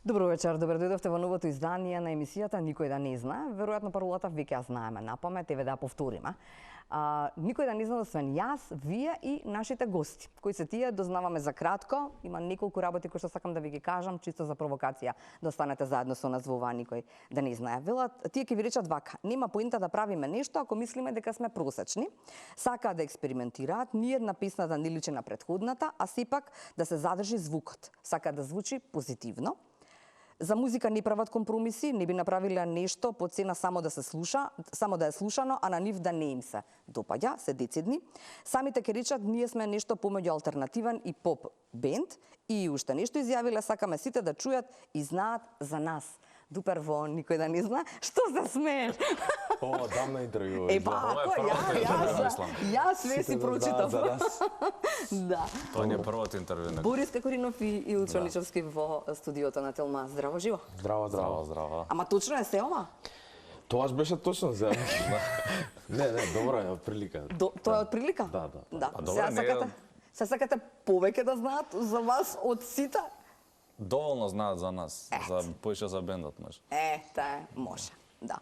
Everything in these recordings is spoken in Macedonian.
Добро вечер, добро дојдовте во новото издание на емисијата Никој да не знае. Веројатно паролата веќе ја знаеме на памет, еве да ја повториме. Никој да не знае освен јас, вие и нашите гости. Кои се тие, дознаваме за кратко. Има неколку работи кои што сакам да ви ги кажам, чисто за провокација, да останете заедно со нас во оваа Никој да не знае. Велат, тие ќе ви речат вака: нема поинта да правиме нешто ако мислиме дека сме просечни. Сакаат да експериментираат, ниедна песна да не личи на претходната, а сепак да се задржи звукот. Сакаат да звучи позитивно. За музика не прават компромиси, не би направиле нешто по цена само да се слуша, само да е слушано, а на нив да не им се допаѓа, се децидни. Самите ќе речат, ние сме нешто помеѓу алтернативен и поп бенд и уште нешто изјавиле, сакаме сите да чујат и знаат за нас. Дупер во Никој да не знае. Што се смееш? Ова дамна интервју. Јас све си прочитав. Да. Тоа не е првото интервју. Борис Кокоринов и Илчо Ничовски во студиото на Телма. Здраво живо. Здраво. Ама точно е се ова? Тоаш беше точно за. Не, добра е од прилика. Тоа е од прилика? Да. Се сакате повеќе да знаат за вас од сите? Доволно знаат за нас, за поише за бендот, може. Може, да.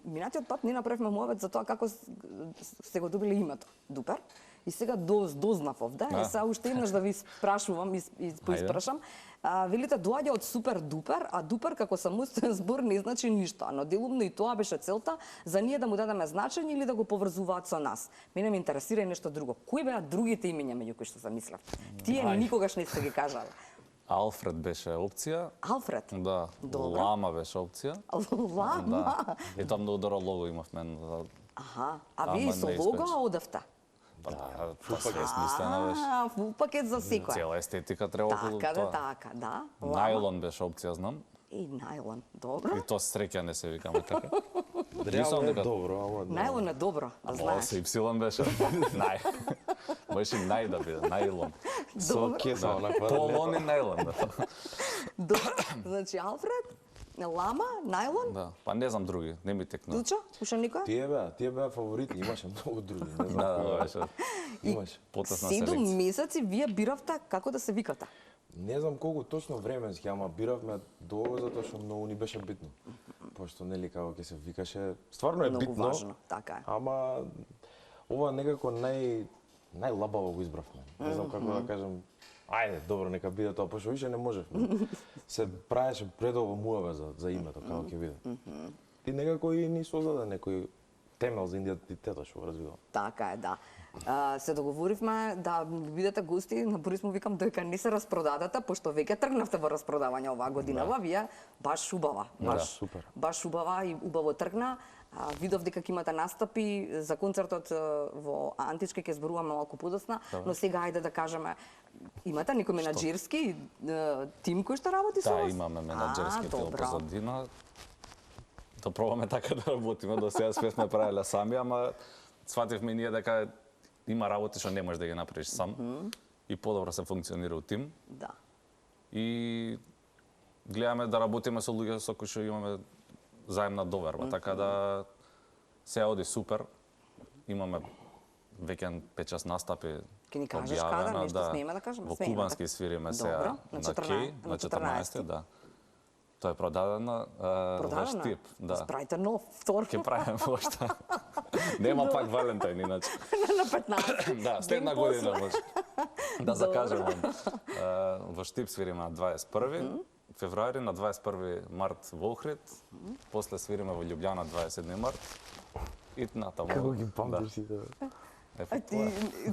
Минатиот пат не направивме муавет за тоа како сте го добили името, Дупер. И сега дознав овде, и сега уште еднаш да ви спрашувам и поиспрашам. Велите доаѓа од супер дупер, а дупер како самостоен збор не значи ништо, но делумно и тоа беше целта за ние да му дадеме значење или да го поврзуваат со нас. Мене ме интересира и нешто друго. Кои беа другите имиња меѓу кои што замислевте? Тие никогаш не сте ги кажале. Алфред беше опција. Алфред? Да. Добро. Лама беше опција. Лама? Да. И тоа многу добро лого имавме. Аха, а вие со лого одевте? Да, тоа смислено беше. Фул пакет за секој. Цела естетика треба околу тоа. Така, да. Најлон беше опција, знам. И најлон, добро. И тоа среќа не се викаме така. Реално е добро, ама... Најлон е добро, да знаеш. Со ипсилон беше. Нај. Можеш и нај да биде, најлон. Со кеса на квадрат. Полон и најлон. Значи, Алфред, Лама, најлон? Да, па не знам други, не ми текна. Дучо, уште никој? Тие беа фаворити, имаше многу други, не знам. Да, беше. Имаше. Потесна 7 селекција. месеци вие биравте како да се викате. Не знам колку точно временски, ама биравме долго затоа што многу ни беше битно. Пошто нели како ќе се викаше, стварно е Многу битно. важно, така е. Ама ова некако најлабаво го избравме. Не знам како да кажам. Ајде, добро, нека биде тоа, пошто више не можевме. Се правеше предолго муаве за името, како ќе биде. И некако и ни создаде некој темел за идентитетот што го развивам. Така е, да. Се договоривме да бидете гости, на Борис му викам дека не се распродадата, пошто веќе тргнавте во распродавање оваа годинава, вие баш убава, супер. Баш убава и убаво тргна. Видов дека ќе имате настапи за концертот во Антички, ќе зборуваме малку подоцна, но сега ајде да кажеме, имате некој менаџерски тим кој што работи со вас? Да, имаме менаџерски тим позадина. Да пробаме така да работиме, до сега сме правеле сами, ама свативме ние дека има работи што не можеш да ги направиш сам и подобро се функционира у тим. Да. И гледаме да работиме со луѓе со кои што имаме заемна доверба, така да се оди супер. Имаме веќе 5-6 настапи. Ке ни кажеш каде, нешто смееме да кажеме? Во Кубански свириме сега на Кеј, на 14, да. Тоа е продадено во Штип, да. Справите нов втор. Ке правиме ошто. Нема пак Валентин иначе. На 15. Да, следна година може. Да закажеме. Во Штип свириме на 21 февруари, на 21 март во Охрид, после свириме во Љубљана 27 март. И натаму. Како ги памтиш сите?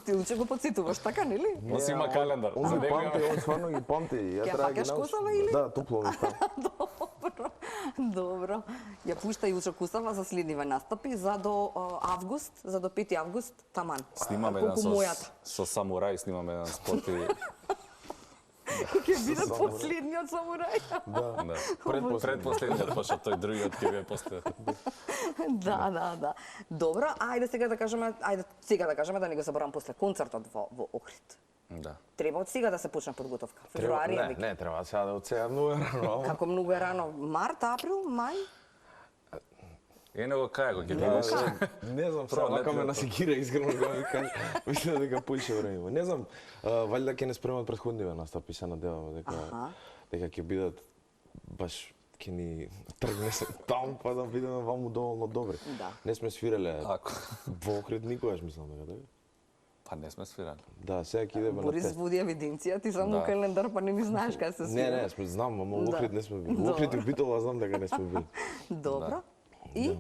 Ти уче го подсетуваш, така, нели? Он си има календар. Он ги памти, он стварно ги памти. Ќе фаќаш Косава или? Да, тупло ми става. Добро. Ја пушта Илчо Косава за следниве настапи за до август, за до 5 август, таман. Снимаме еден со самурај, снимаме еден спот и ќе биде последниот самурај. Да. Предпоследниот, пошто тој другиот ќе биде после. Да. Добро, ајде сега да кажеме да не го заборавам после концертот во Охрид. Да. Треба од сега да се почне подготовка. Февруари е веќе. Не, треба сега да од сега многу рано. Како многу е рано? Март, април, мај? Него кај го ќе видиш. Не знам, сега вака ме насекира искрено да ви кажам. Мислам дека поише време. Не знам, валјда ќе не спремат претходниве настапи, се надеваме дека дека ќе бидат баш ќе ни тргне се таму па да бидеме ваму доволно добри. Да. Не сме свирале Ако во Охрид никогаш, мислам дека така. па не сме свирали. Да, сега ќе идеме на Борис тест. води евиденција, ти само Да. календар, па не ми знаеш кај се свира. Не, сме знам, ама во Да. Охрид не сме били. Во Охрид и Битола знам дека не сме били. Добро. И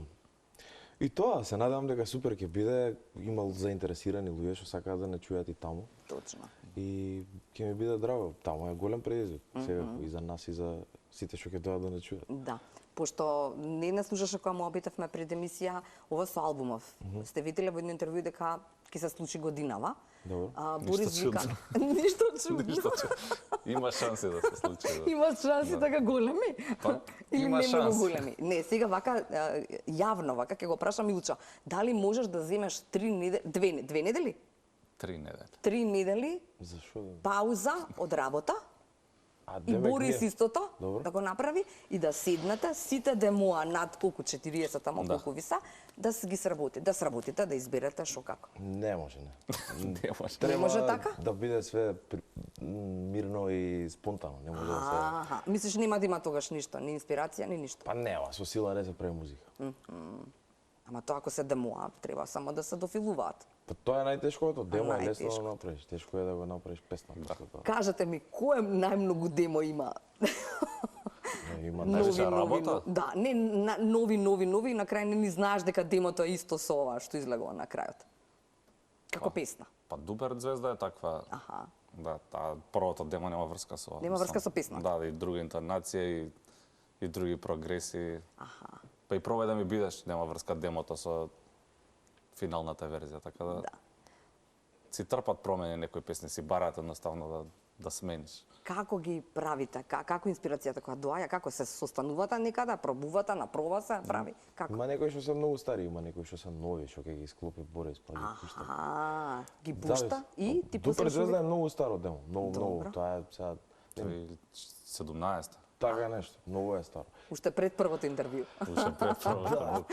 И тоа, се надевам дека супер ќе биде, имал заинтересирани луѓе што сакаат да не чујат и таму. точно. И ќе ми биде драго. Таму е голем предизвик, секако и за нас и за сите што ќе дојдат да не чујат. Да. Пошто не слушаше кога му обитавме пред емисија, ова со албумов. Сте виделе во едно интервју дека ќе се случи годинава. Добро. Борис Ништо вика, чудно. ништо чудно. Ништо че. Има шанси да се случи. Да. Има шанси така големи? Па, Или има не многу шанси. големи? Не, сега вака јавно вака ќе го прашам Илчо, дали можеш да земеш 2 недели? 3 недели. 3 недели Зашо да? пауза од работа А и демек Борис ние- истото Добро. да го направи и да седнете сите демоа над колку 40 тамо Да. колку ви са, да се ги сработи, да сработите, да изберете што како. Не може, не. Не може. Не може така? Да биде све мирно и спонтано, не може да се... Аха, мислиш нема да има тогаш ништо, ни инспирација, ни ништо. Па нема, со сила не се прави музика. Ама тоа ако се демоа, треба само да се дофилуваат. Па тоа е најтешкото, демо е лесно најтешко. да направиш, тешко е да го направиш песна. после тоа. Кажете ми, кој најмногу демо има? Има Значи, работа? Да, не нови, и на крај не ни знаеш дека демото е исто со ова што излегува на крајот. Како песна. Па Дупер звезда е таква. Аха. Да, таа првото демо нема врска со. Нема врска со песната. Да, и друга интонација и други прогреси. Аха. Па и пробај да ми бидеш, нема врска демото со финалната верзија, така да. Да. Си трпат промени некои песни, си бараат едноставно да смениш. Како ги правите? Како инспирацијата која доаѓа? Како се состанувате некада, пробувате, на проба се прави? Како? Има некои што се многу стари, има некои што се нови, што ќе ги склопи Борис, па ги пушта. Аха, ги пушта и ти Дупер пушташ звезда е многу старо демо, многу, Добро. тоа е сега... Тој 17-та. Така е нешто, многу е старо. уште пред првото интервју. Уште пред првото.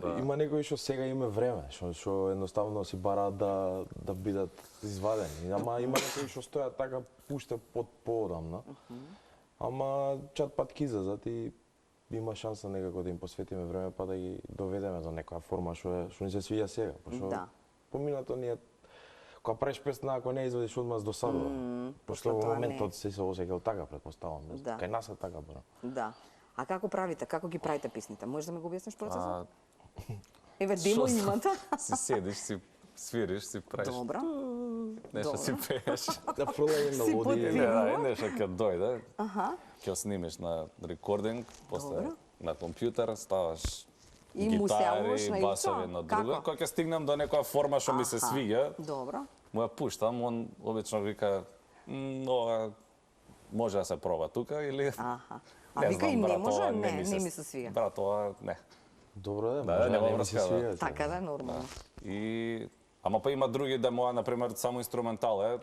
Да. Има некои што сега има време, што едноставно си бараат да бидат извадени. Ама има некои што стојат така пуште под поодамна. Ама чат пат ќе излезат и има шанса некако да им посветиме време па да ги доведеме до некоја форма што ни се свиѓа сега, пошто Да. поминато ни е кога правиш песна, ако не извадиш одмаз досадува. Пошто во тоа моментот се осеќал така, претпоставам. Да. Кај нас е така, бара. Да. А како правите? Како ги правите песните? Можеш да ми го објасниш процесот? А, Еве демо шо- имате. си седиш, си свириш, си правиш. Добро. Нешто си пееш. Да продајем Си мелодии. Не, да, и нешто ќе дојде. Аха. Ќе го снимиш на рекординг, после Добро. на компјутер, ставаш И му се јавуваш на гитари, басови Илчо? на друга. Како? Кога ќе стигнам до некоја форма што ми се Аха. свиѓа, Добро. му ја пуштам, он обично вика, ова може да се проба тука или... Аха. А вика и не може? Не, не ми се свиѓа. Брат, ова не. Добро е, Да, може нема не ми се врска, да. свиѓа. Така да е нормално. И ама па има други демоа, например, само инструментал е.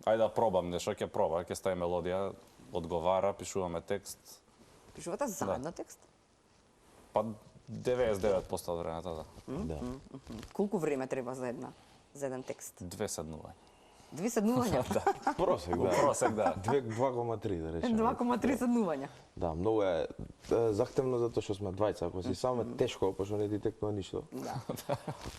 Ајде да пробам нешто, ќе проба, ќе стави мелодија, одговара, пишуваме текст. Пишувате заедно текст? Па 99% од времето, да. Да. Колку време треба за еден текст? 2 седнувања. 2 седнувања? Просек, да. Просек, да. 2,3 да речеме. 2,3 седнувања. Да, многу е захтевно затоа што сме двајца. Ако си сам е тешко, пошто не ти текнува ништо. Да.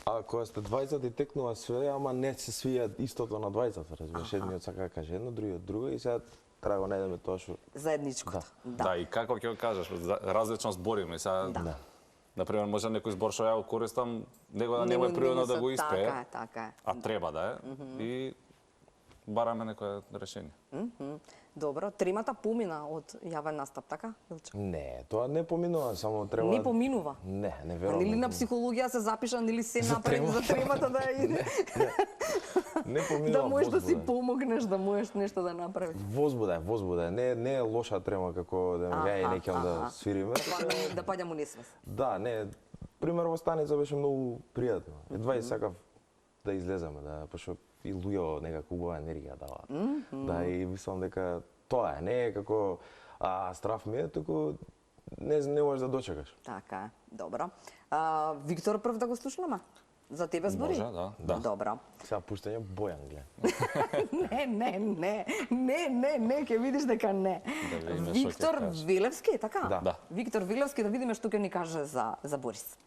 А кога сте двајца ти текнува све, ама не се свија истото на двајцата, разбираш. Едниот сака да каже едно, другиот друго и сега треба да го најдеме тоа што Заедничкото. Да, и како ќе го кажеш, различно збориме. Сега, Да. например, може некој збор што ја го користам, него да Не нема му- природно не му да се- го испее, Така е, така е. а треба да е. И бараме некое решение. Добро, тримата помина од јавен настап, така? Илчо? не, тоа не поминува, само треба Не поминува. Не, не А верувам. нели на психологија се запиша, нели се направи за тремата да иде, Не поминува. да можеш да си возбуда. помогнеш, да можеш нешто да направиш. Возбуда. Не е лоша трема како да ме ја и некам да свириме. Да паѓам у несвес. Да, не, пример во станица беше многу пријатно. Едва и сакав да излеземе, да, пошто и луѓе некако убава енергија даваат. Да, и мислам дека тоа е, не е како страф ми е, туку не можеш да дочекаш. Така е, добро. Виктор прв да го слушнеме? За тебе збори? Може, да. Добро. Сега пуштање Бојан, гледа. Не, ќе видиш дека не. Да видиме што ќе Виктор каже. Вилевски, така? Да. Виктор Вилевски, да видиме што ќе ни каже за Борис.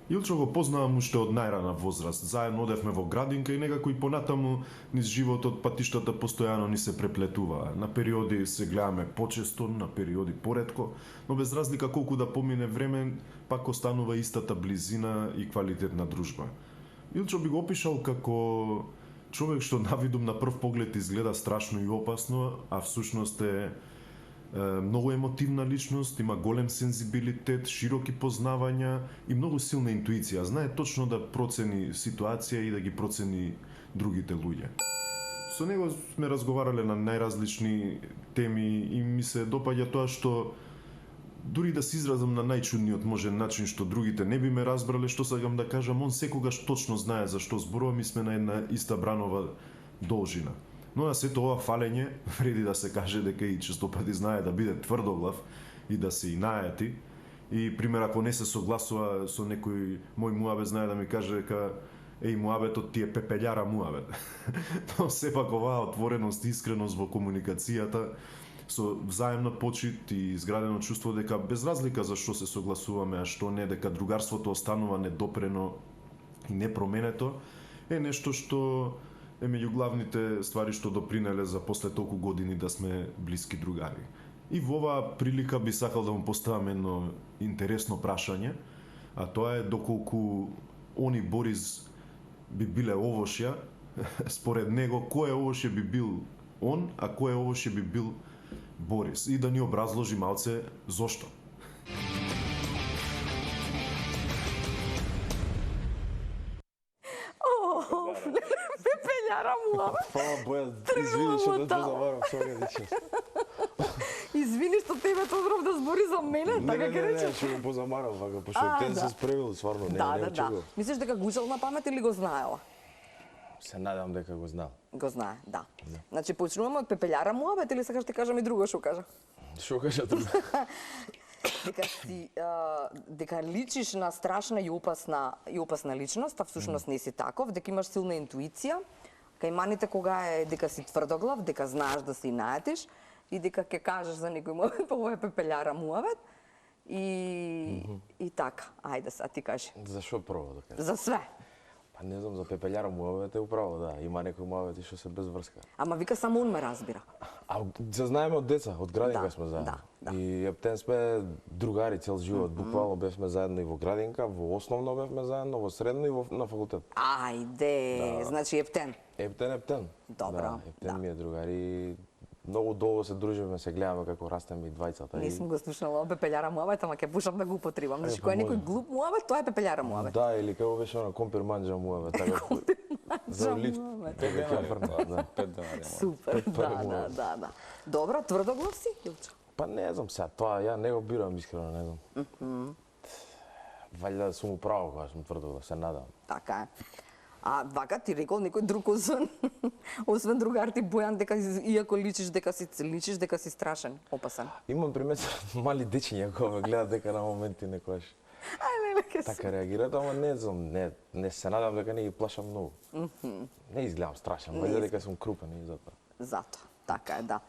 Илчо го познавам уште од најрана возраст. Заедно одевме во градинка и некако и понатаму низ животот патиштата постојано ни се преплетуваа. На периоди се гледаме почесто, на периоди поретко, но без разлика колку да помине време, пак останува истата близина и квалитетна дружба. Илчо би го опишал како човек што навидум на прв поглед изгледа страшно и опасно, а всушност е многу емотивна личност, има голем сензибилитет, широки познавања и многу силна интуиција. Знае точно да процени ситуација и да ги процени другите луѓе. Со него сме разговарале на најразлични теми и ми се допаѓа тоа што дури да се изразам на најчудниот можен начин што другите не би ме разбрале, што сакам да кажам, он секогаш точно знае за што зборувам и сме на една иста бранова должина. Но на сето ова фалење, вреди да се каже дека и честопати знае да биде тврдоглав и да се инајати. И, пример, ако не се согласува со некој мој муабет, знае да ми каже дека муабетот ти е пепелјара муабет. Но сепак оваа отвореност и искреност во комуникацијата, со взаемна почит и изградено чувство дека без разлика за што се согласуваме, а што не, дека другарството останува недопрено и непроменето, е нешто што е меѓу главните ствари што допринеле за после толку години да сме блиски другари. И во оваа прилика би сакал да му поставам едно интересно прашање, а тоа е доколку он и Борис би биле овошја, според него кој овошје би бил он, а кој овошје би бил Борис, и да ни образложи малце зошто. Пепелјара муабет. Фала Бојан, извини што да те замарам со овие речи. Извини што тебе тоа да збори за мене, така ќе речеш. Не, што го позамарам, вака, пошто те се спревил, стварно, не очекував. Мислиш дека го учел на памет или го знаела? Се надевам дека го знам. Го знае, да. Значи, почнуваме од пепелјара муабет или сакаш ти кажам и друго што кажа? Што кажа друго? Дека личиш на страшна и опасна личност, а всушност не си таков, дека имаш силна интуиција, кај маните кога е дека си тврдоглав, дека знаеш да се инајатиш и дека ќе кажеш за некој момент, ова е пепелјара муабет и така. Ајде сега ти кажи. За што прво да кажеш? За све. Па не знам, за пепелјара муабет е управо, да. Има некои муабети што се без врска. Ама вика само он ме разбира. А се знаеме од деца, од градинка Да, сме заедно. да. И ептен сме другари цел живот. Буквално бевме заедно и во градинка, во основно бевме заедно, во средно и на факултет. Ајде, значи ептен. Ептен. Добро, Да, ептен да. ми е другари. Многу долго се дружиме, се гледаме како растеме и двајцата. Не сум го слушнала пепелјара муабет, ама ќе пушам да го употребам. Значи, па кој е некој може. глуп муабет, тоа е пепелјара муабет. Да, или како беше она компир манџа муабет, така. За лифт. муабет. Така ќе фрна, да. 5 денари. Супер, да. Добро, тврдоглав си, Илчо? Па не знам сега, тоа ја не го бирам искрено, не знам. Валјда сум управо кога сум тврдоглав, се надам. Така е. А вака ти рекол некој друг освен другар ти Бојан дека иако личиш дека си страшен, опасен. Имам приметен мали дечиња кога ме гледат дека на моменти некојаш Ајде, така реагираат, ама не знам, не се надам дека не ги плашам многу. Не изгледам страшен, валјда дека сум крупен и затоа. Зато, така е, да.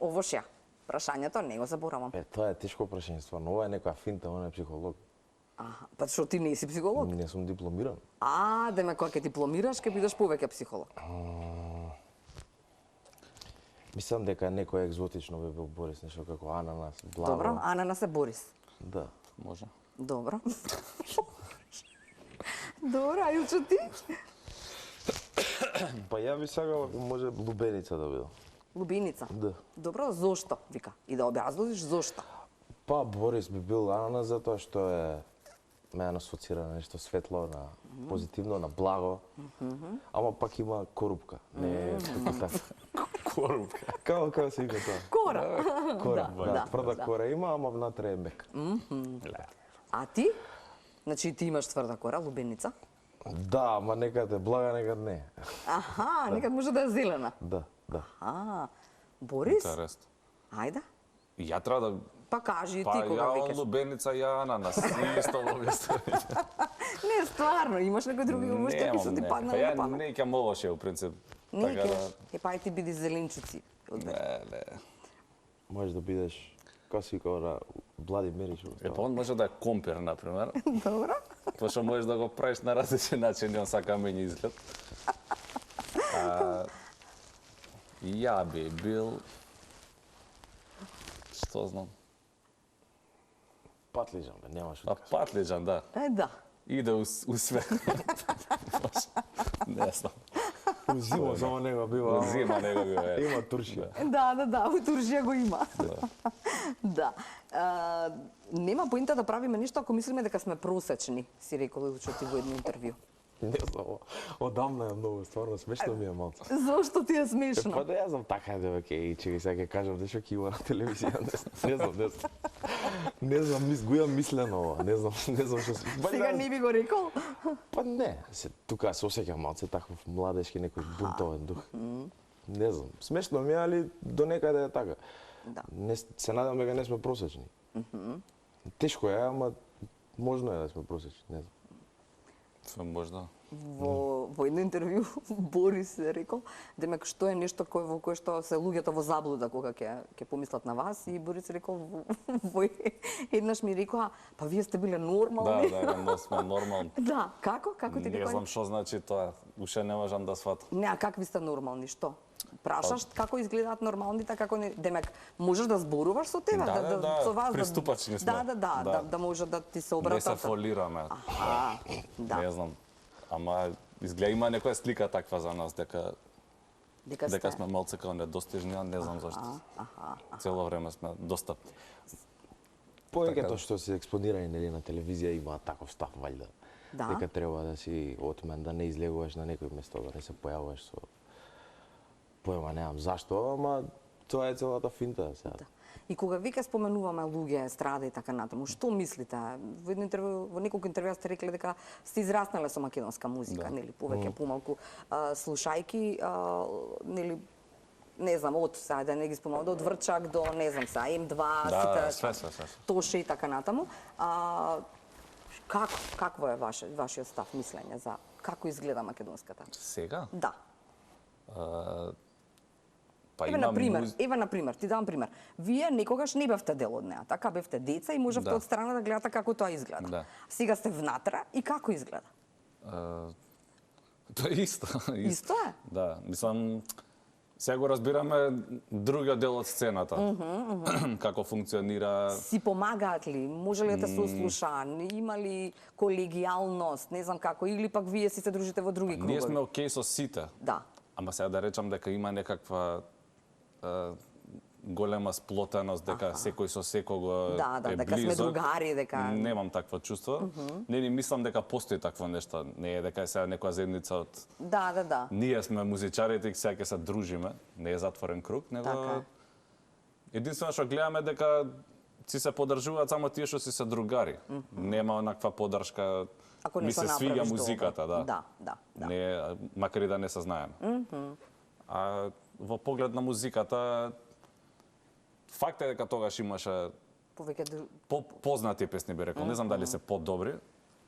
Овошја, прашањето не го заборавам. Тоа е тешко прашање, стварно. Ова е некоја финта, он е психолог. Па што ти не си психолог? Не сум дипломиран. Деме кога ќе дипломираш, ќе бидеш повеќе психолог. Мислам дека некој екзотично би бил Борис, нешто како ананас, благо. Добро, Ананас е Борис. Да. Може. Добро. Добро, а Илчо ти? Па ја би сакал, може лубеница да бидам. Лубиница. Да. Добро, зошто, вика. И да објасниш зошто. Па Борис би бил ананас затоа што е ме асоцира на нешто светло, на позитивно, на благо. Ама пак има корупка. Не е така. Корупка. Како се вика тоа? Кора. Кора, Да, да. Тврда кора има, ама внатре е мек. А ти? Значи ти имаш тврда кора, лубеница? Да, ама некад е блага, некад не. Аха, некад може да е зелена. Да. Борис? Интересно. Ајде. Ја треба да Па кажи па ти кога ја викаш. лубеница ја ананас исто лобесто. Не, стварно, имаш некој други уште кои што ти паднале на Ја памет. не ќе можеше у принцип. Не Така да ќе. Па ти биди зеленчуци. не. Можеш да бидеш каси кога да Блади мериш. Па он може да е компир, например. Добро. Пошто можеш да го правиш на различен начин, он сака мења изглед. Ја би бил... Што знам? Патлиџан, бе, немаш А патлиџан, да. Да. Иде у све. Не знам. Узима, само него бива. Зима него би е. Има туршија. Да, у Туршија го има. Да. Нема поинта да правиме нешто ако мислиме дека сме просечни, си рекол Илчо ти во едно интервју. Не знам, одамна е многу, стварно смешно ми е малку. Зошто ти е смешно? Па да ја знам така е дека и чеки сега ќе кажам нешто ќе има на телевизија, не знам. Не знам, го имам мислено ова, не знам што се. Сега не би го рекол? Па не, тука се осеќам малце таков младешки некој бунтовен дух. Не знам, смешно ми е, али до некаде е така. Да. Не, се надам дека не сме просечни. Тешко е, ама можно е да сме просечни, не знам. Се можда. Во едно интервју Борис рекол, демек што е нешто во кое што се луѓето во заблуда кога ќе помислат на вас, и Борис рекол во еднаш ми рекоа, па вие сте биле нормални. Да, сме нормални. Да, како ти Не знам што значи тоа. Уште не можам да сватам. Не, а какви сте нормални, што? Прашаш како изгледаат нормалните, како не, демек можеш да зборуваш со тебе, со вас, приступачни сме. да може да ти се обратат. Не се фолираме. Да. Не знам. Ама изгледа има некоја слика таква за нас дека сме малце како недостижни, а не знам зашто. Цело време сме достапни. Повеќето што се експонирани нели на телевизија има таков став валјда. Дека треба да си отмен, да не излегуваш на некој место, да не се појавуваш со појма, немам зашто, ама тоа е целата финта сега. Да. И кога вика споменуваме луѓе, страда и така натаму, што мислите? Во едно интервју, во неколку интервјуа сте рекле дека сте израснале со македонска музика, нели, повеќе помалку слушајки, нели, не знам, од сега да не ги спомнам, од Врчак до не знам сега М2, све. Тоше и така натаму. Какво е вашиот став, мислење за како изгледа македонската? Сега? Да. Па Еве на пример, ти давам пример. Вие некогаш не бевте дел од неа, така бевте деца и можевте од страна да гледате како тоа изгледа. Да. Сега сте внатре и како изгледа? Па исто. Исто е? Да, мислам, сега го разбираме другиот дел од сцената. Како функционира. Си помагаат ли? Може ли да се услуша? Има ли колегијалност? Не знам како. Или пак вие си се дружите во други кругови? Ние сме окей со сите. Да. Ама сега да речам дека има некаква голема сплотеност, дека секој со секого е дека близок. сме другари, дека... Немам такво чувство. Не мислам дека постои такво нешто. Не е дека е сега некоја заедница од... Да. Ние сме музичарите и сега ќе се дружиме. Не е затворен круг, него... Така. Единствено што гледаме дека си се подржуваат само тие што си се другари. Нема онаква подршка. Ако не ми се свиѓа музиката, да. Не, макар и да не се знаеме. А во поглед на музиката, факт е дека тогаш имаше познати песни, би рекол. Не знам дали се подобри,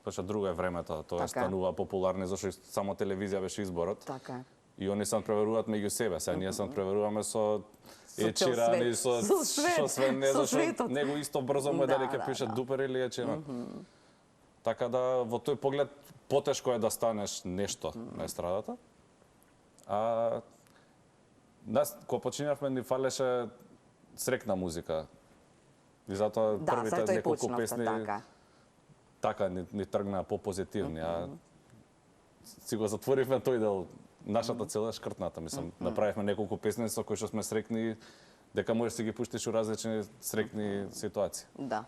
пошто друго е времето, тоа станува популарно, зашто само телевизија беше изборот. Така. И они се преверуваат меѓу себе, сега ние се преверуваме со Ечиран и со што све, не зашто него исто брзо му е дали ќе пише Дупер или Ечиран. Така да во тој поглед потешко е да станеш нешто на естрадата. Нас кога починавме ни фалеше срекна музика. И затоа првите неколку песни така ни тргнаа попозитивни, а си го затворивме тој дел. Нашата цел е шкртната, мислам. Направивме неколку песни со кои што сме срекни дека можеш да си ги пуштиш у различни срекни ситуации. Да.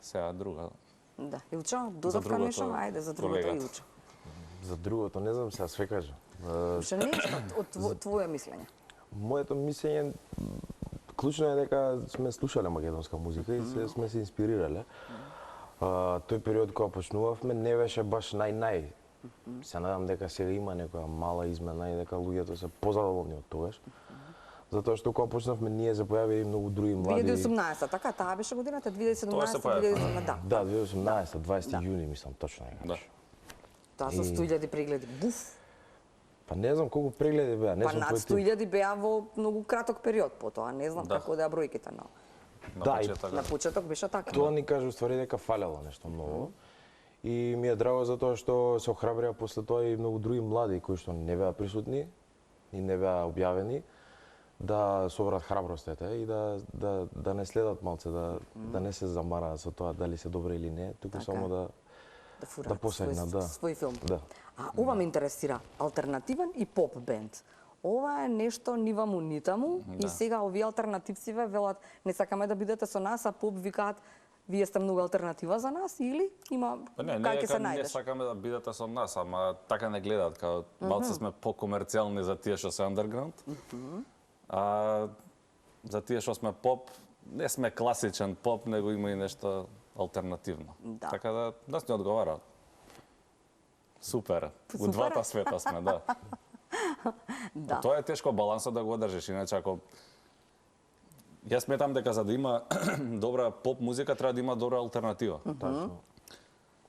Сега друга. Да. Илчо, додатка нешто, ајде за другото Илчо. За другото не знам, сега све кажа. Ше нешто од твое мислење. Моето мислење клучно е дека сме слушале македонска музика и сме се инспирирале. Тој период кога почнувавме не беше баш нај. Се надам дека сега има некоја мала измена и дека луѓето се позадоволни од тогаш. Затоа што кога почнавме ние се појави и многу други млади. 2018, така, таа беше годината, Тоа се 2017, појави. 2018, да. Да, 2018, 20 јуни мислам точно е. Да. Таа со 100.000 прегледи. Буф. Па не знам колку прегледи беа, не Па сум над тој тип. 100.000 беа во многу краток период потоа, не знам Да. како да ја бројките, но На и почеток. на почеток беше така. Тоа ни кажа уствари дека фалело нешто многу. И ми е драго затоа што се охрабрија после тоа и многу други млади кои што не беа присутни и не беа објавени да собрат храброст и да не следат малце, да не се замараат со тоа дали се добри или не, туку Така само е. да фурат посегнат, да. свој филм. Да. А ова ме интересира, алтернативен и поп бенд. Ова е нешто ни ваму ни таму и сега овие алтернативциве велат не сакаме да бидете со нас, а поп викаат вие сте многу алтернатива за нас или има Па не кај ќе се не најдеш? сакаме да бидете со нас, ама така не гледаат, као малце сме покомерцијални за тие што се андерграунд. А за тие што сме поп, не сме класичен поп, него има и нешто алтернативно. Да. Така да нас не одговара. Супер. У Супер. двата света сме, да. Да. Тоа е тешко балансот да го одржиш, иначе ако Јас сметам дека за да има добра поп музика треба да има добра алтернатива. Тачно.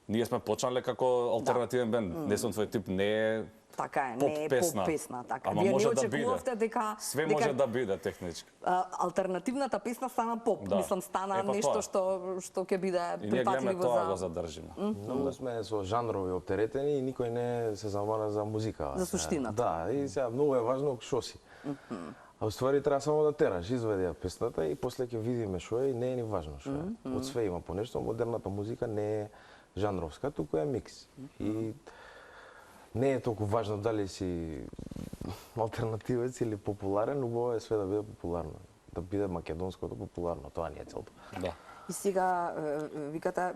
Ние сме почнале како алтернативен бенд. Не сум твој тип, не е Така е, поп не е песна. поп песна, така. Ама Вие не може да очекувавте биде. дека Све дека, може да биде технички. алтернативната песна стана поп. Да. Мислам стана Епа нешто тоа. што ќе биде И ние гледаме прифатливо тоа го за задржиме. Многу сме со жанрови оптеретени и никој не се замара за музика. За суштината. Да, и сега многу е важно што си. А уствари треба само да тераш, изведи ја песната и после ќе видиме што е и не е ни важно што е. Од све има по нешто, модерната музика не е жанровска, туку е микс. И не е толку важно дали си алтернативец или популарен, убаво е све да биде популарно. Да биде македонското популарно, тоа ни е целта. Да. И сега викате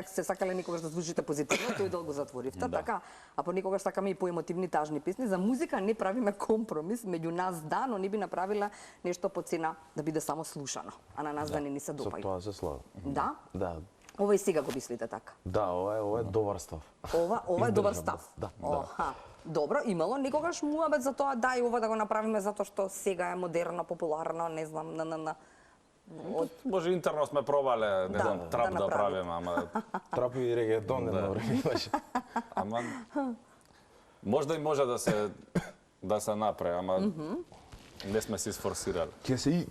се сакале никогаш да звучите позитивно, тој дол го затворивте, така, а понекогаш сакаме и поемотивни тажни песни. За музика не правиме компромис, меѓу нас да, но не би направила нешто по цена да биде само слушано, а на нас да не ни се Со допаѓа. тоа се славам. Да? Да, Ова и сега го мислите така. да, ова е добар став. Ова е добар Издржам, став. да, да. Оха. Добро, имало некогаш муабет за тоа, дај ова да го направиме затоа што сега е модерно, популарно, не знам, Може интерно сме пробале, не Да, знам, трап да да направите. правиме, ама Трап и регетон едно време имаше. ама можда и може да се направи, ама не сме се сфорсирали.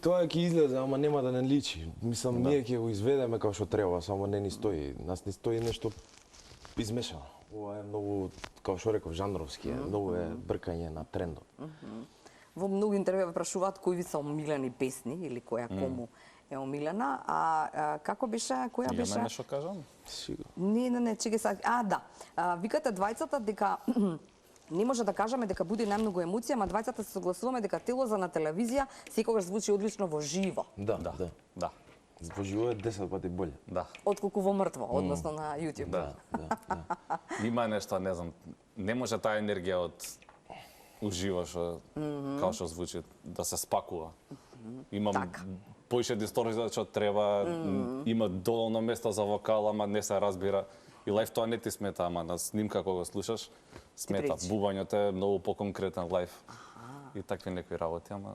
Тоа ќе излезе, ама нема да не личи. Мислам, ние ќе го изведеме како што треба, само не ни стои. Нас не стои нешто измешано. Ова е многу, како што реков, жанровски е. Многу е бркање на трендот. Во многу интервјуи ве прашуваат кои ви се омилени песни или која кому е омилена, а како беше, која беше? Имаме нешто кажам? Сигурно. Не, чеки сега. Да. Викате двајцата дека не може да кажеме дека буди најмногу емоција, ама двајцата се согласуваме дека телоза на телевизија секогаш звучи одлично во живо, Да, Да. да. Да. Во живо е 10 пати боле. Да. отколку во мртво, односно на YouTube. Да. Да. Има нешто, не знам, не може таа енергија од уживо што како што звучи да се спакува. Имам Така. поише дисторзија што треба, има доволно место за вокал, ама не се разбира. И лајв тоа не ти смета, ама на снимка кога го слушаш смета. пречи. Бубањето е многу поконкретен лајв. И такви некои работи, ама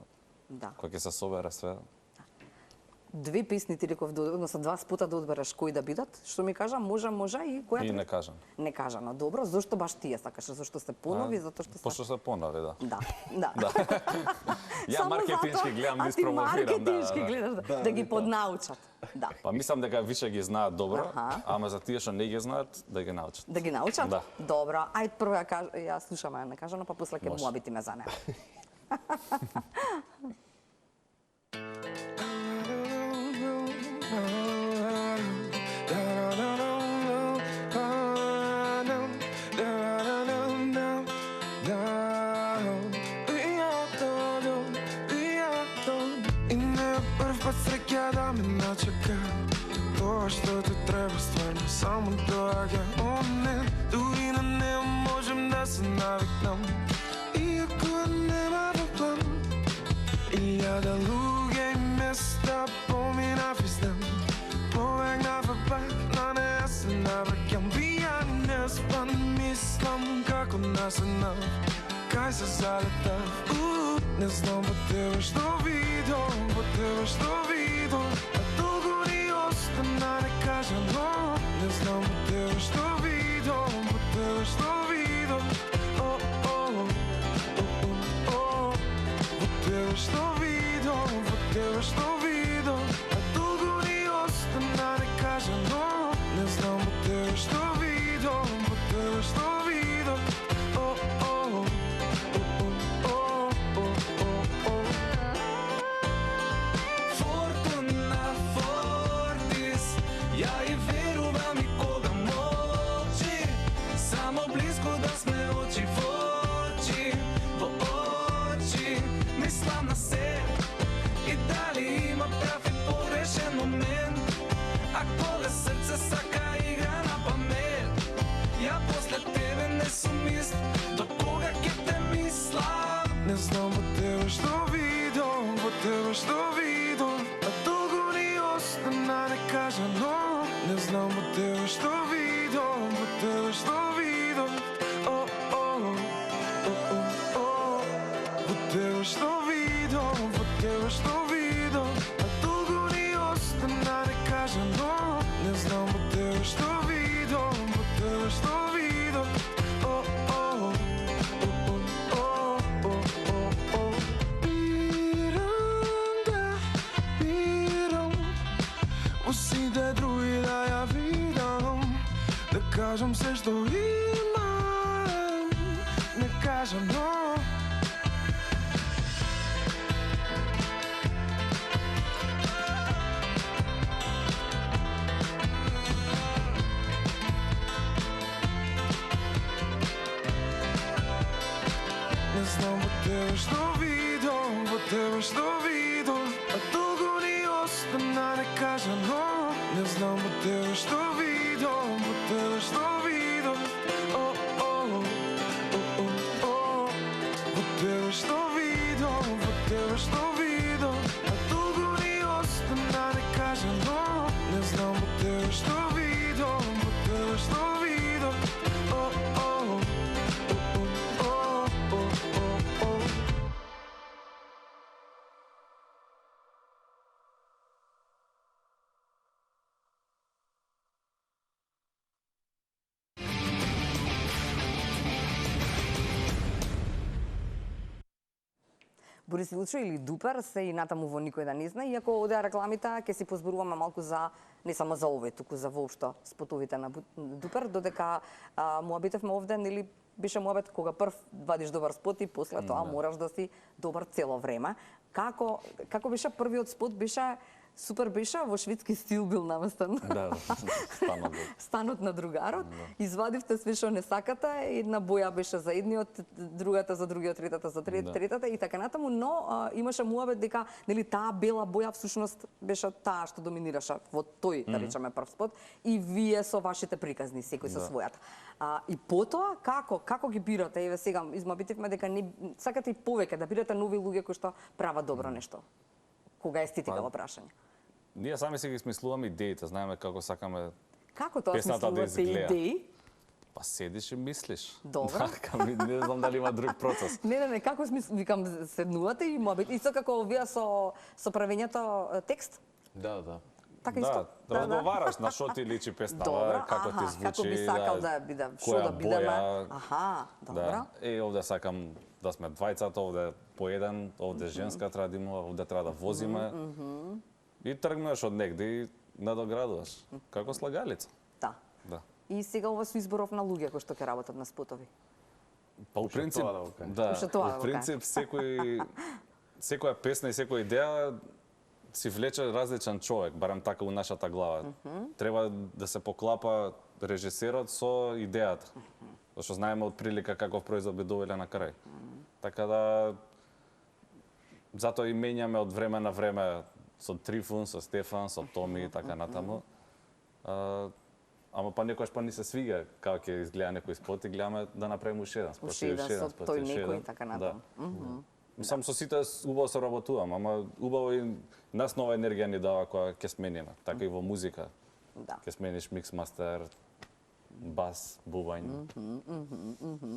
Да. кога ќе се собере све, Две песни ти реков, односно два спота да одбереш кои да бидат. Што ми кажа, може и која и не кажам. Не кажано. Добро, зошто баш тие сакаш? Зошто се понови, затоа што се Пошто се понови, да. Да, да. Да. Ја Само маркетиншки затоа, гледам да а ти испромовирам, да. маркетиншки гледаш да ги поднаучат. Да. Па мислам дека више ги знаат добро, Аха. ама за тие што не ги знаат, да ги научат. Да ги научат? Да. Добро. Ајде прво ја слушаме некажано, па после ќе Може. муабитиме за неа. И не е прв пат среќа да ме начека. Тоа што те треба стварно само доаѓа. О не, дури на неа можем да се навикнам. Иако нема во план. Илјада луѓе и места поминав из ден. Побегнав пак на неа се навраќам. Пијан и неспан мислам како насенав. Кај се залетав. Не знам во тебе што видов, во тебе што видов, а долго ни остана некажано. Не знам во тебе што видов, во тебе што видов, во тебе што видов, во тебе што видов, а долго ни остана некажано. Не знам во тебе што видов, во тебе што видов, Fortuna Fortis, ја и верувам и кога молчи, само близко да сме очи во очи, во очи. Мислам на се и дали има прав и погрешен момент, а кога срце сака игра на памет. Ја после тебе не сум ист, до кога ќе те мислам. Не знам во тебе што видов, во тебе што видов, а долго ни остана некажано. Не знам во тебе што видов, во тебе што видов, во тебе што видов, во тебе што видов, а долго ни остана некажано. Не знам во тебе што видов, во тебе што видов, во сите други да ја видам, да кажам се што имам, не кажам но. Не знам во тебе што видов, во тебе што видов, а долго ни остана некажано. Не знам во тебе што видов, во тебе што видов, во тебе што видов, во тебе што видов, а долго ни остана некажано. Не знам во тебе што видов, во тебе што видов, Борис Илчо или Дупер се и натаму во никој да не знае, иако одеа рекламите, ќе си позборуваме малку за не само за овој, туку за воопшто спотовите на Дупер, додека муабитевме овде, нели беше муабет кога прв вадиш добар спот и после тоа мораш да си добар цело време. Како беше првиот спот? Беше супер, беше во шведски стил бил наместен. Да, станот бил. Станот на другарот. Извадивте све што не сакате, една боја беше за едниот, другата за другиот, третата за третата и така натаму, но имаше муабет дека нели таа бела боја всушност беше таа што доминираше во тој, да речеме, прв спот и вие со вашите приказни, секој со својата. И потоа како ги бирате? Еве сега измабитивме дека не сакате и повеќе да бирате нови луѓе кои што прават добро нешто. Кога е ститикало прашање? Ние сами си ги смислуваме идеите, знаеме како сакаме Како тоа песната да смислувате изгледа. идеи? Па седиш и мислиш. Добро. Не знам дали има друг процес. Не, како викам, седнувате и мобит. Исто како вие со правењето текст? Да. Така исто? Да, разговараш на што ти личи песнава, како ти звучи, како би сакал да биде, што да бидеме. Добро. Да. И овде сакам да сме двајцата, овде по еден, овде женска треба да има, овде треба да возиме. И тргнеш од негде и надоградуваш, како слагалица. Да. И сега ова со изборов на луѓе кои што ќе работат на спотови. Па у принцип, у принцип секоја песна и секоја идеја си влече различен човек, барем така у нашата глава. Треба да се поклапа режисерот со идејата. Зашто знаеме од прилика каков производ би довеле на крај. Така да затоа и менјаме од време на време со Трифун, со Стефан, со Томи и така натаму. Ама па некојаш па ни се свига како ќе изгледа некој спот и гледаме да направиме уште еден спот. Уште еден со тој некој така натаму. Сам со сите убаво се работувам, ама убаво и нас нова енергија ни дава кога ќе смениме, така и во музика. Ќе смениш микс мастер, бас, бубањ.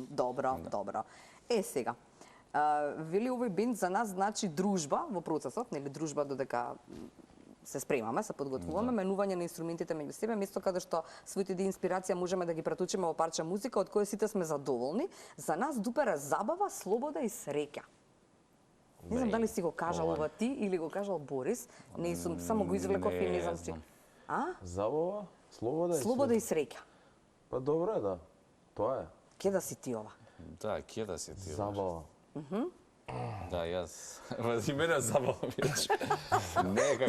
Добро. Сега, Вели овој бенд за нас значи дружба во процесот, нели дружба додека се спремаме, се подготвуваме, менување на инструментите меѓу себе, место каде што своите идеи и инспирација можеме да ги преточиме во парче музика од која сите сме задоволни. За нас Дупер е забава, слобода и среќа. Не знам дали си го кажал ова ти или го кажал Борис. Не сум, само го извлеков и не знам си. Забава, Слобода и среќа. Па добро е, да. Тоа е. Ке да си ти ова? Да, ке да си ти. Забава. Да, јас. И мене забава беше.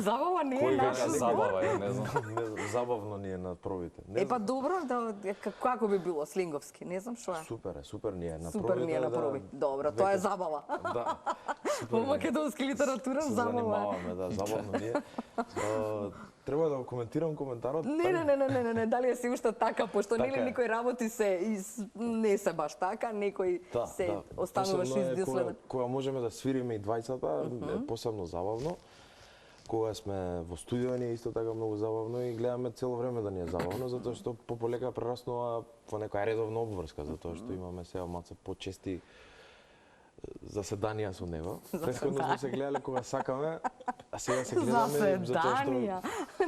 Забава не е Кој наш. века забава, ја не знам. Забавно ни е на пробите. Па добро, да, како би било слинговски, не знам што е. Супер ни е на Супер пробите. ни е на проби. Добро, тоа е забава. Да. Во македонски литература Се забава. занимаваме, да, забавно ни е. Треба да го коментирам коментарот. Не, дали е се уште така, пошто Така нели е. некои работи не се баш така, некои се остануваш измислено. Кога можеме да свириме и двајцата, е посебно забавно. Кога сме во студио ни е исто така многу забавно и гледаме цело време да ни е забавно, затоа што пополека прераснува во некоја редовна обврска, затоа што имаме сега малце почести заседанија со него. Претходно сме се гледале кога сакаме, а сега се гледаме затоа што Заседанија.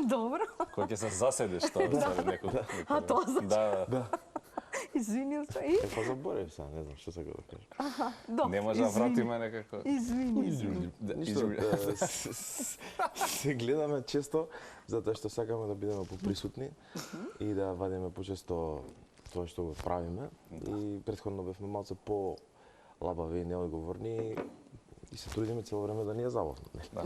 Добро. Кој ќе се заседиш тоа, некој. А тоа значи. Да. Извини се. И? Па заборев сега, не знам што сакам да кажам. Да. Не може да вратиме некако. Извини. Ништо, се гледаме често затоа што сакаме да бидеме поприсутни и да вадиме почесто тоа што го правиме. И претходно бевме малце по лабави и неодговорни и се трудиме цело време да ни е забавно. Да.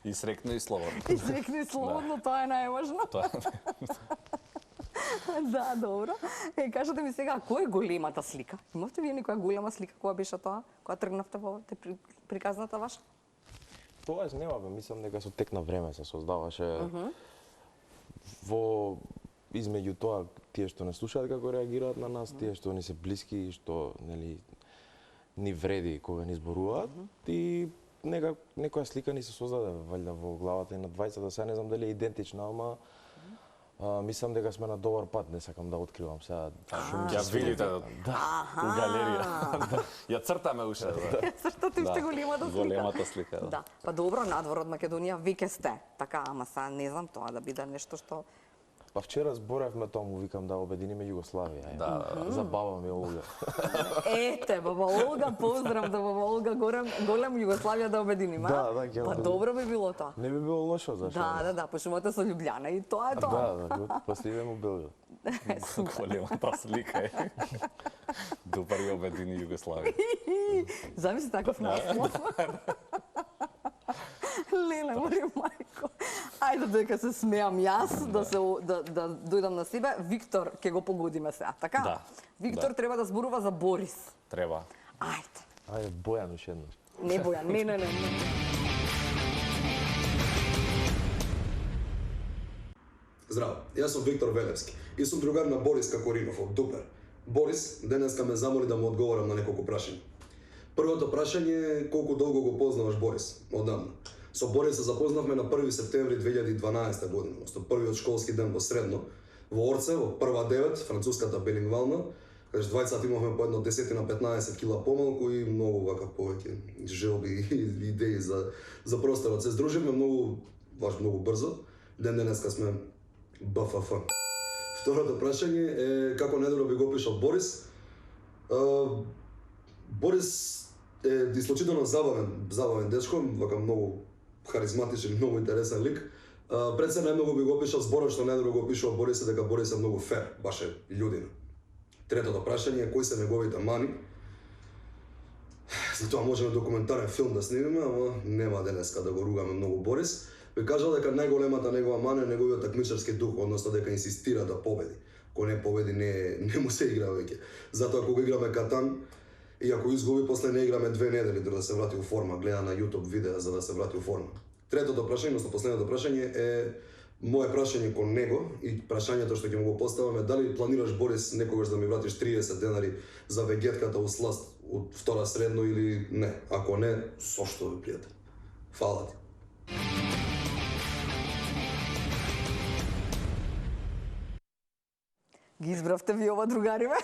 И срекно и слободно. Изрекни слободно, тоа е најважно. Тоа Да, добро. Кажете ми сега, која е големата слика? Имавте вие некоја голема слика, која беше тоа? Која тргнавте во приказната ваша? Тоа немаме, мислам дека со тек на време се создаваше во измеѓу тоа тие што не слушаат како реагираат на нас, тие што ни се блиски и што нели ни вреди кога ни зборуваат и некоја слика ни се создаде валјда во главата и на двајцата, сега не знам дали е идентична, ама мислам дека сме на добар пат, не сакам да откривам сега. ја видите у галерија. Ја цртаме уште. Цртате уште големата слика. Големата слика, да. Да. Па добро, надвор од Македонија веќе сте. Така, ама сега не знам тоа да биде нешто што... Па вчера зборевме тоа, му викам да обединиме Југославија. Да. Забава ми Олга. Ете, баба Олга, поздрав да баба Олга, голем Југославија да обединиме. Да, да, ќе Па обединим. добро би било тоа. Не би било лошо, зашто? Да, пошумате со Љубљана и тоа е тоа. Да, после идеме у Белград. Големата слика е. Дупер ја обедини Југославија. Замисли таков наслов. Леле, мој мајко. Ајде дека се смеам јас, да дојдам на себе. Виктор ќе го погодиме сега, така? Да. Виктор треба да зборува за Борис. Треба. Ајде. Ајде, Бојан уште еднаш. Не Бојан, не. Здраво, јас сум Виктор Велевски и сум другар на Борис Какоринов од Дупер. Борис денеска ме замоли да му одговорам на неколку прашања. Првото прашање е колку долго го познаваш Борис? Одамна. Со Борис се запознавме на 1 септември 2012 година, односно првиот школски ден во средно, во Орце, во прва 9, француската билингвална, каде двајцата имавме по едно 10 на 15 кила помалку и многу вака повеќе желби и идеи за просторот. Се здруживме многу брзо. Ден денеска сме БФФ. Второто прашање е како најдобро би го опишал Борис. Борис е исклучително забавен дечко, вака многу харизматичен, многу интересен лик. Пред се најмногу би го опишал зборот што најдобро го опишува Борис е дека Борис е многу фер, баш е људина. Третото прашање е кои се неговите мани. За тоа можеме документарен филм да снимиме, ама нема денеска да го ругаме многу Борис. Би кажал дека најголемата негова мана е неговиот такмичарски дух, односно дека инсистира да победи. Кој не победи не му се игра веќе. Затоа кога играме Катан и ако изгуби, после не играме 2 недели да се врати у форма, гледа на YouTube видеа за да се врати у форма. Третото прашање, односно последното прашање е мое прашање кон него и прашањето што ќе му го поставаме, дали планираш Борис некогаш да ми вратиш 30 денари за вегетката у сласт од втора средно или не? Ако не, со што ви пријател? Фала ти. Ги избравте ви ова другари, бе?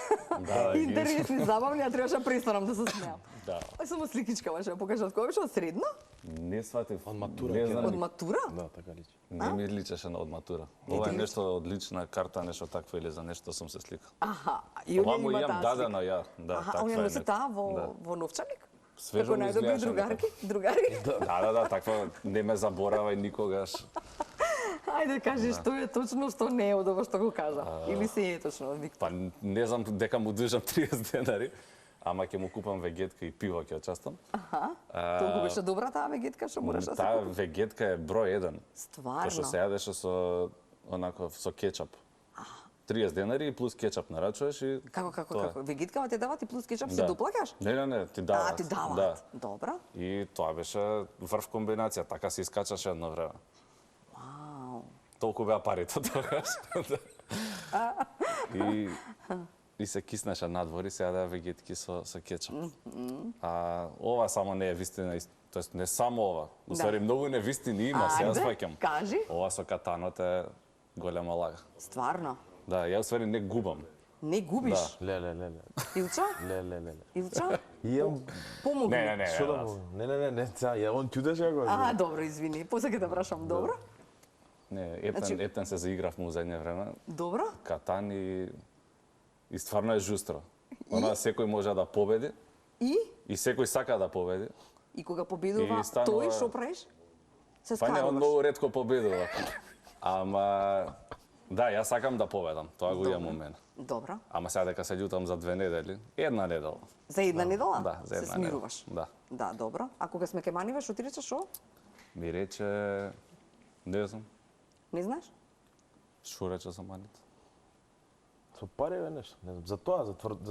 Да, ги Интересни, забавни, а требаше да престанам да се смеам. Да. Ај само сликичка беше, покажа од кој беше, од средно? Не сватив. Од матура, Не ќе знам. Од матура? Да, така личи. Не ми личеше на од матура. Ова е нешто од лична карта, нешто такво или за нешто сум се сликал. Аха, и Ова оние му има имам таа слика. дадено ја. Да, Аха, таква оние е носи нешто. таа Да. во новчаник? Свежо Како ми најдобри изгледаше другарки? Другари? Да, таква не ме заборавај никогаш. Ајде, кажи што е точно, што не е од ова што го кажа. Или се е точно, Виктор? Па не знам дека му движам 30 денари, ама ќе му купам вегетка и пиво ќе очастам. Аха. Толку беше добра таа вегетка што мораш да се Таа купи? вегетка е број 1. Стварно? Тоа што се јадеше со онаков со кетчап. 30 денари плюс кетчап нарачуваш и Како? Вегеткава ти дават и плюс кетчап си доплакаш? Не, ти дават. А, ти дават. Да. Добра. И тоа беше врв комбинација, така се искачаше едно време. Вау. Толку беа парите тогаш. И се киснеше надвор и се јадеа вегетки со кетчап. А ова само не е вистина, тоест не само ова. Усвари многу невистини има, се јас фаќам. Кажи. Ова со катанот е голема лага. Стварно? Да, ја усвари не губам. Не губиш? Ле. Илчо? Ле. Илчо? Јам Помогни. Не. Што да му? Не, сега ја он ќудеше како. А, добро, извини. После ќе те прашам, добро? Не, Значи- Ептен се заигравме у задње време. Добро? Катан и стварно е жустро. Она секој може да победи И? и секој сака да победи. И кога победува И станува- тој, што правиш? Се Па не, он скаруваш. многу ретко победува. Ама да, јас сакам да победам, тоа го имам у мене. Добро. Ама сега дека се љутам за 2 недели, една недела. За една недела? Да, за една Се смируваш? недела. Да, добро. А кога сме ке маниве, што ти рече, шо? Mi рече, не знам, Не знаеш? што рече за маните. Со пари бе нешто, не знам. За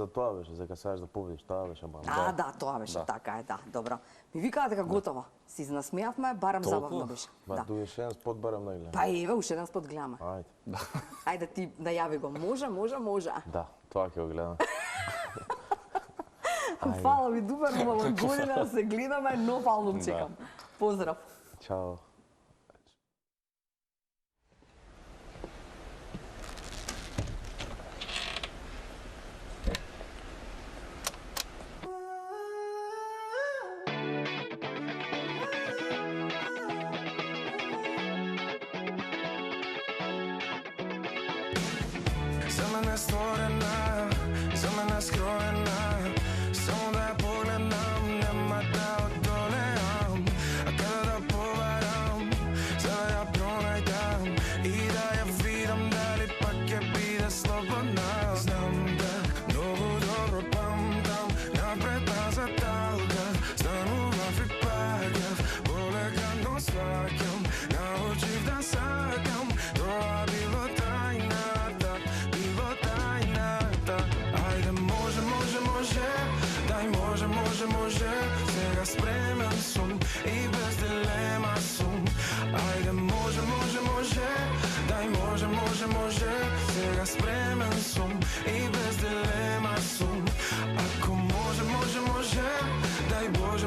тоа беше, дека сакаш да победиш, тоа беше мама. Да, тоа беше, Да. така е, да, добро. Ми викаа дека готово. Си насмеавме, барам Толку? забавно беше. Ба, Да. тука еш еден спот барам да гледам. Па еве, уште еден спот гледаме. Ајде. Ајде ти најави го. Може. Да, тоа ќе го гледам. Фала ви, дупер убава година да се гледаме, нов албум чекам. Поздрав. Чао. За мене створена, за мене скроена. Само да ја погледнам, нема да одолеам. А каде да поварам, за да ја пронајдам и да ја видам дали пак ќе биде слободна. Знам да многу добро памтам, напред назад талга, станував и паѓав, полека но сваќам, научив да сакам, тоа било тајната, било тајната. Ајде може, дај може, сега спремен сум и без дилема сум. Ајде може, дај може, сега спремен сум и без дилема сум. Ако може, дај Боже,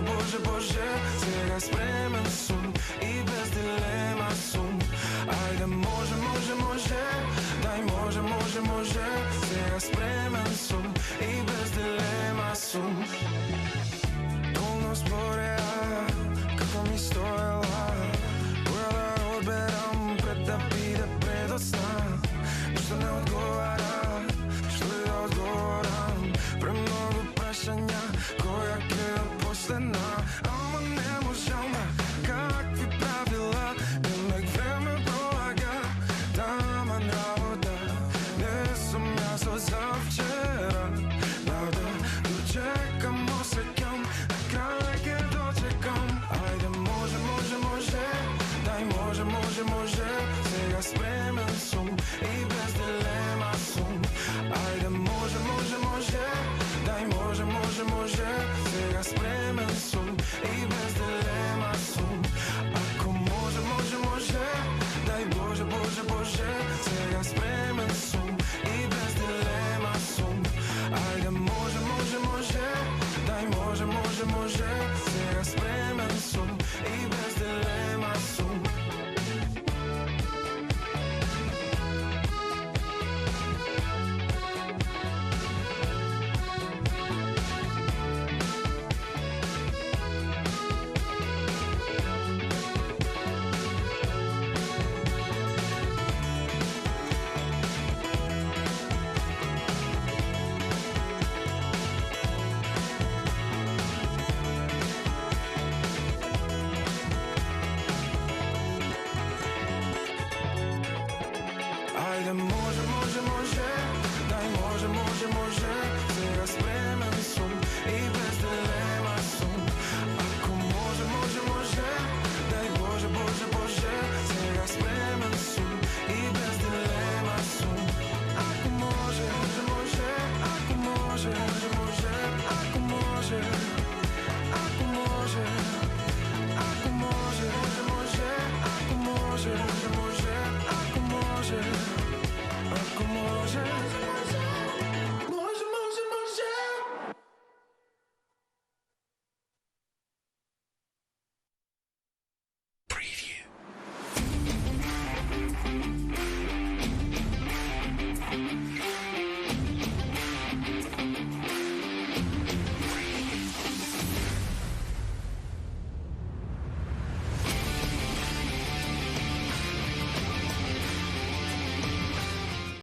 сега спремен сум и без дилема сум. Ајде може, дај може, сега спремен сум и без дилема сум. Долно спореа, како ми стоела, која да одберам пред да биде предосна. Ништо не одговара, што ли да одговорам, премногу прашања, која ќе е последна. Ама не можам, какви правила, денек време пролага, таман работа, не сум јас од завчера. може, може, може, дај може, може, може.